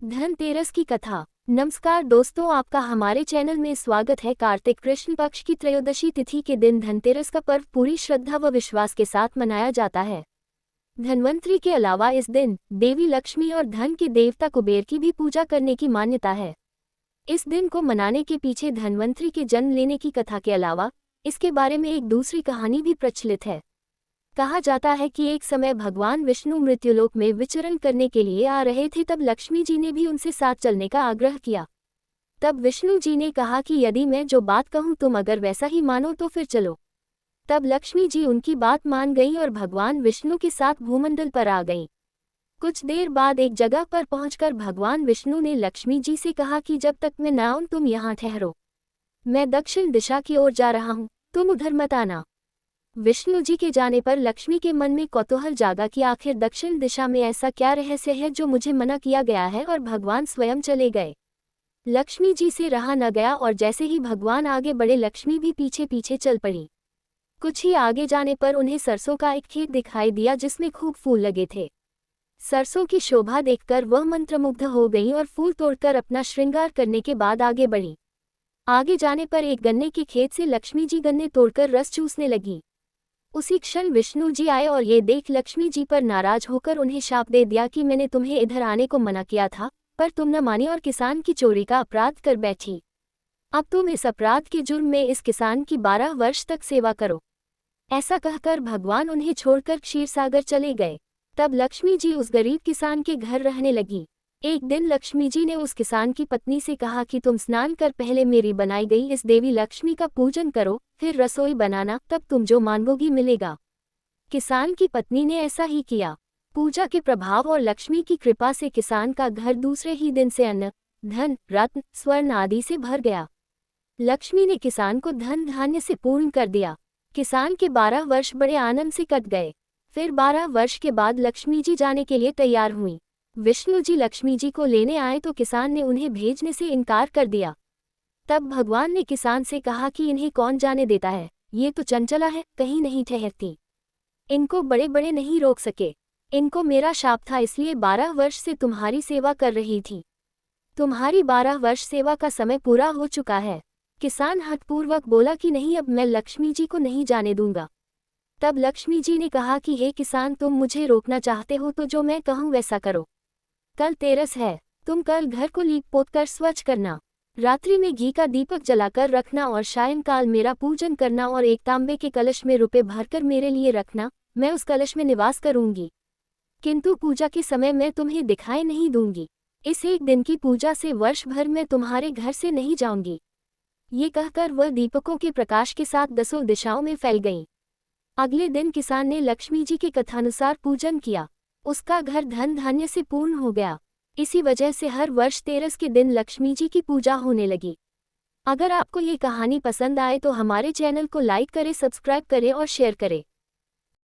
धनतेरस की कथा। नमस्कार दोस्तों, आपका हमारे चैनल में स्वागत है। कार्तिक कृष्ण पक्ष की त्रयोदशी तिथि के दिन धनतेरस का पर्व पूरी श्रद्धा व विश्वास के साथ मनाया जाता है। धन्वंतरि के अलावा इस दिन देवी लक्ष्मी और धन के देवता कुबेर की भी पूजा करने की मान्यता है। इस दिन को मनाने के पीछे धन्वंतरि के जन्म लेने की कथा के अलावा इसके बारे में एक दूसरी कहानी भी प्रचलित है। कहा जाता है कि एक समय भगवान विष्णु मृत्युलोक में विचरण करने के लिए आ रहे थे, तब लक्ष्मी जी ने भी उनसे साथ चलने का आग्रह किया। तब विष्णु जी ने कहा कि यदि मैं जो बात कहूँ तुम अगर वैसा ही मानो तो फिर चलो। तब लक्ष्मी जी उनकी बात मान गईं और भगवान विष्णु के साथ भूमंडल पर आ गईं। कुछ देर बाद एक जगह पर पहुंचकर भगवान विष्णु ने लक्ष्मी जी से कहा कि जब तक मैं न आऊं तुम यहाँ ठहरो, मैं दक्षिण दिशा की ओर जा रहा हूँ, तुम उधर मत आना। विष्णु जी के जाने पर लक्ष्मी के मन में कौतूहल जागा कि आखिर दक्षिण दिशा में ऐसा क्या रहस्य है जो मुझे मना किया गया है, और भगवान स्वयं चले गए। लक्ष्मी जी से रहा न गया और जैसे ही भगवान आगे बढ़े लक्ष्मी भी पीछे पीछे चल पड़ी। कुछ ही आगे जाने पर उन्हें सरसों का एक खेत दिखाई दिया जिसमें खूब फूल लगे थे। सरसों की शोभा देखकर वह मंत्रमुग्ध हो गईं और फूल तोड़कर अपना श्रृंगार करने के बाद आगे बढ़ी। आगे जाने पर एक गन्ने के खेत से लक्ष्मी जी गन्ने तोड़कर रस चूसने लगी। उसी क्षण विष्णु जी आए और ये देख लक्ष्मी जी पर नाराज होकर उन्हें शाप दे दिया कि मैंने तुम्हें इधर आने को मना किया था, पर तुम न मानी और किसान की चोरी का अपराध कर बैठी। अब तुम इस अपराध के जुर्म में इस किसान की 12 वर्ष तक सेवा करो। ऐसा कहकर भगवान उन्हें छोड़कर क्षीरसागर चले गए। तब लक्ष्मी जी उस गरीब किसान के घर रहने लगी। एक दिन लक्ष्मी जी ने उस किसान की पत्नी से कहा कि तुम स्नान कर पहले मेरी बनाई गई इस देवी लक्ष्मी का पूजन करो, फिर रसोई बनाना, तब तुम जो मांगोगी मिलेगा। किसान की पत्नी ने ऐसा ही किया। पूजा के प्रभाव और लक्ष्मी की कृपा से किसान का घर दूसरे ही दिन से अन्न, धन, रत्न, स्वर्ण आदि से भर गया। लक्ष्मी ने किसान को धन धान्य से पूर्ण कर दिया। किसान के 12 वर्ष बड़े आनंद से कट गए। फिर 12 वर्ष के बाद लक्ष्मी जी जाने के लिए तैयार हुई। विष्णु जी लक्ष्मी जी को लेने आए तो किसान ने उन्हें भेजने से इनकार कर दिया। तब भगवान ने किसान से कहा कि इन्हें कौन जाने देता है, ये तो चंचला है, कहीं नहीं ठहरती। इनको बड़े बड़े नहीं रोक सके। इनको मेरा शाप था, इसलिए 12 वर्ष से तुम्हारी सेवा कर रही थी। तुम्हारी 12 वर्ष सेवा का समय पूरा हो चुका है। किसान हठपूर्वक बोला कि नहीं, अब मैं लक्ष्मी जी को नहीं जाने दूंगा। तब लक्ष्मी जी ने कहा कि हे किसान, तुम मुझे रोकना चाहते हो तो जो मैं कहूँ वैसा करो। कल तेरस है, तुम कल घर को लीप पोत कर स्वच्छ करना, रात्रि में घी का दीपक जलाकर रखना और सायंकाल मेरा पूजन करना और एक तांबे के कलश में रुपए भरकर मेरे लिए रखना। मैं उस कलश में निवास करूंगी, किंतु पूजा के समय मैं तुम्हें दिखाई नहीं दूंगी। इस एक दिन की पूजा से वर्ष भर मैं तुम्हारे घर से नहीं जाऊंगी। ये कहकर वह दीपकों के प्रकाश के साथ 10 दिशाओं में फैल गईं। अगले दिन किसान ने लक्ष्मी जी के कथानुसार पूजन किया। उसका घर धन धान्य से पूर्ण हो गया। इसी वजह से हर वर्ष तेरस के दिन लक्ष्मी जी की पूजा होने लगी। अगर आपको ये कहानी पसंद आए तो हमारे चैनल को लाइक करें, सब्सक्राइब करें और शेयर करें।